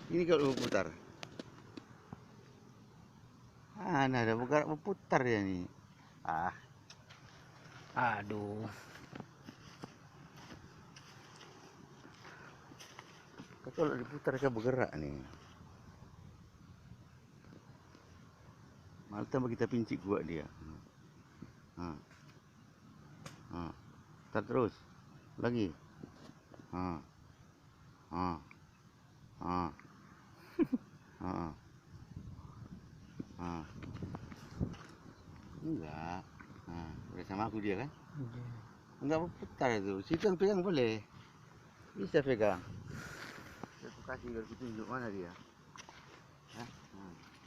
Ini kalau putar. Nah, ada bergerak berputar ya nih. Aduh. Kalau diputar kan bergerak nih. Malah tambah kita pincik gua dia. Putar terus. Lagi. Enggak. Udah sama aku dia kan? Enggak berputar itu. Situ yang pegang boleh. Bisa pegang. Aku kasih biar aku tunjuk mana dia.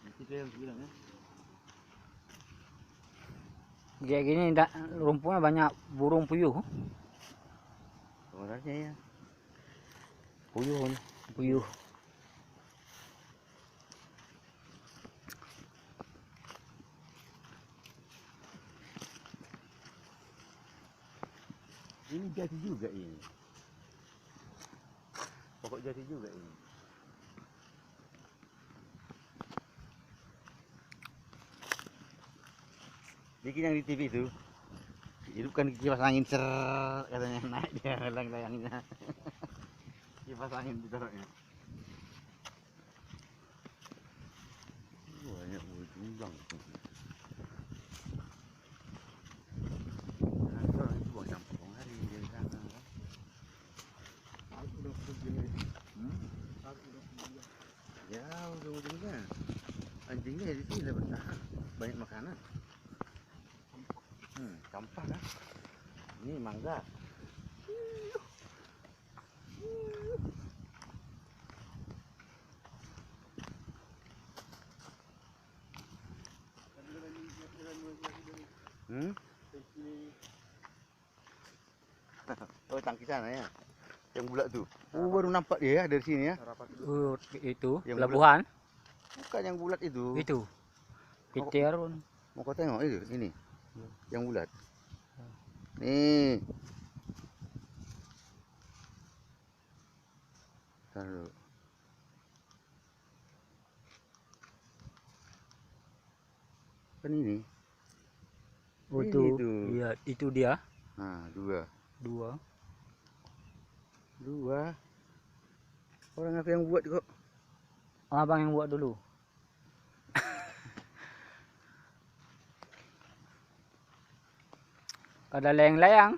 Nanti pegang bilang ya. Kayak gini rumputnya banyak burung puyuh. Orangnya ya. Puyuh nih, puyuh. Ini jati juga ini. Pokok jati juga ini. Bikin yang di TV itu. Hidupkan kipas angin ser katanya naik dia layang-layangnya. Kipas angin ditaruhnya. Banyak ujung. Ya, ujung-ujungnya. Anjingnya di sini dapat banyak makanan. Sampah kan? Ini mangga. Oh, tangki sana ya. Yang bulat tuh. Oh, baru nampak dia ya dari sini ya. Itu Yang pelabuhan. Bukan yang bulat itu. Itu. Petir. Mau kau tengok itu, ini. Yang bulat. Nih. Taruh. Kan ini. Oh, ini itu. Itu. Iya, itu dia. Nah, dua. Orang apa yang buat kok? Abang yang buat dulu. Ada layang-layang.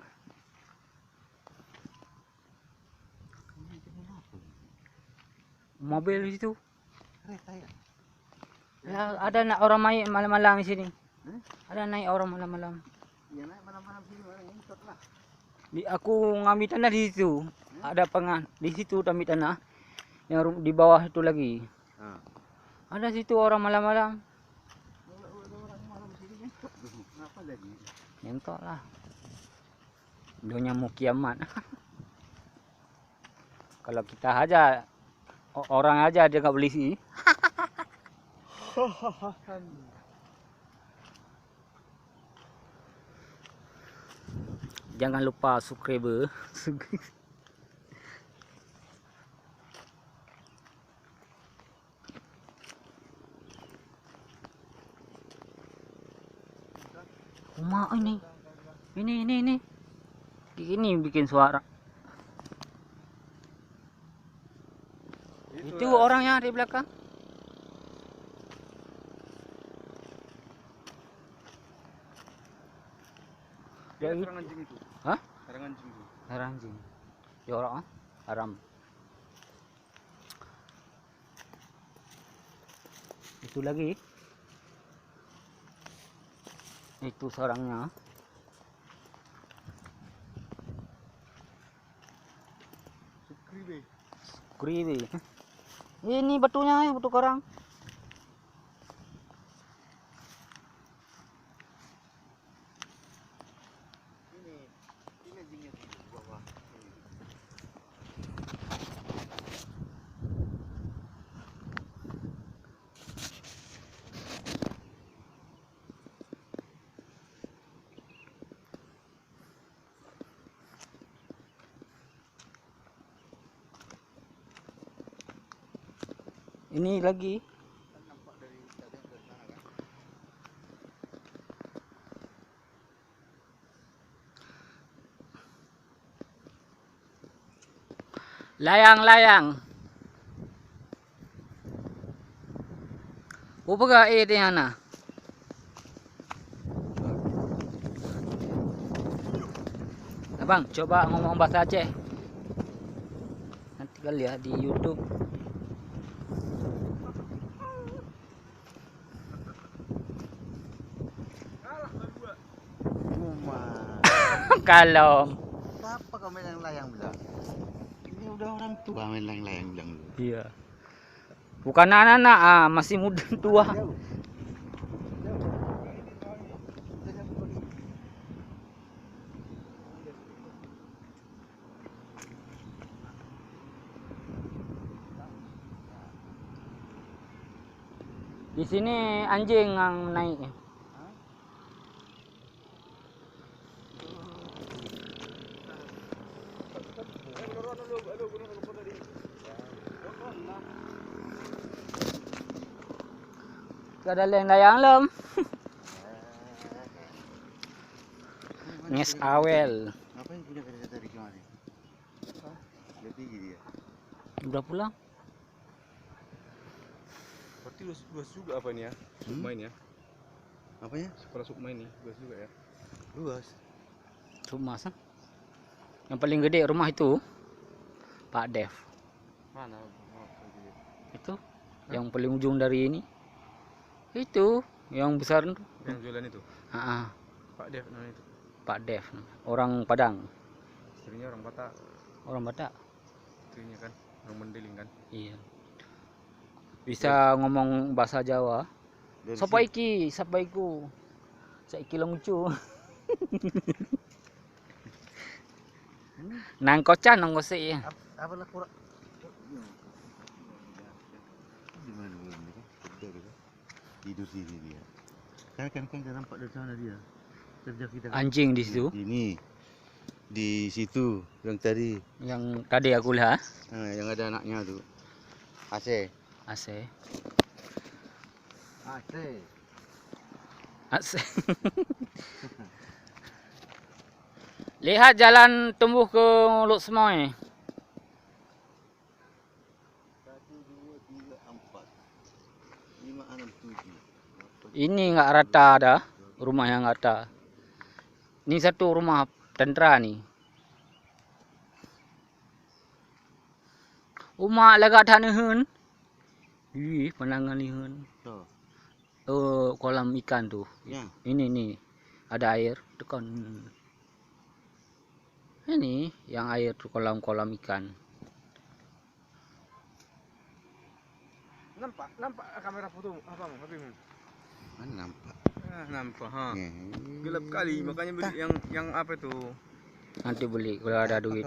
Mobil di situ. Kereta ya? Ya, ada orang naik malam-malam di sini. Ada naik orang malam-malam. Ya naik malam-malam sini orang ngentot lah. Aku ngambil tanah di situ. Ada di situ ambil tanah. Yang di bawah itu lagi. Ada situ orang malam-malam. Orang malam sini ngentot. Kenapa lagi? Ngentot lah. Dunia mau kiamat. Kalau kita aja, orang aja dia nggak beli sih. Jangan lupa subscribe. Rumah ini. Ini bikin suara. Itu orangnya di belakang. Dia sarang anjing itu. Hah? Sarang anjing itu. Sarang anjing. Ya orang haram. Itu lagi. Itu sarangnya. Subscribe. Ini batunya, batu karang. Ini anjingnya di bawah. Ini lagi. Nampak dari sana kan. Layang-layang. Apa ga di sana? Abang, coba ngomong bahasa Aceh. Nanti kali ya di YouTube. Kalau Siapa kau main layang bilang? Ini udah orang tua main layang bilang lu. iya. Bukan anak-anak, masih muda tua. Jauh. Di sini anjing yang naik. Gak ada layang lem. Nges awel. Ngapain punya kereta dari kemarin? Udah tinggi dia. Udah pulang? Berarti luas juga apa ini ya? Submain ya? Apanya? Sekolah submain nih, luas juga ya? Luas. Rumah san. Yang paling gede rumah itu Pak Dev. Mana? Itu yang paling ujung dari ini. Itu yang besar itu. Yang jualan itu? Pak Dev namanya itu. Pak Dev. Orang Padang. Istrinya orang Batak. Orang Batak. Istrinya kan orang Mendeling kan? Iya. Bisa ngomong bahasa Jawa. Dari Sapa sini. iki? Sapa iku? Saiki longcu. Nang kocan nang gosek ya. Apalah kurang. Di mana belum dia? Kerja gitu. Tidur sini dia. Kan kita nampak dari sana dia. Kerja kita. Kan. Anjing di situ. Ini. Di situ yang tadi. Yang tadi aku lihat Yang ada anaknya tuh. AC. AC. AC. AC. Lihat jalan tumbuh ke Mulut Semoy. 1, 2, 3, 4, 5, 6, 7. Ini nggak rata ada rumah yang rata. Ini satu rumah tentera nih. Rumah lagak tanahun. Ih, penangan lihun. Tuh. Oh, kolam ikan tuh. Ya. Ini nih. Ada air tekan. Ini yang air tuh kolam-kolam ikan. Nampak kamera foto abang, habis. Mana nampak? Nampak ha. Nih. Gelap kali makanya beli yang apa tuh? Nanti beli kalau ada duit.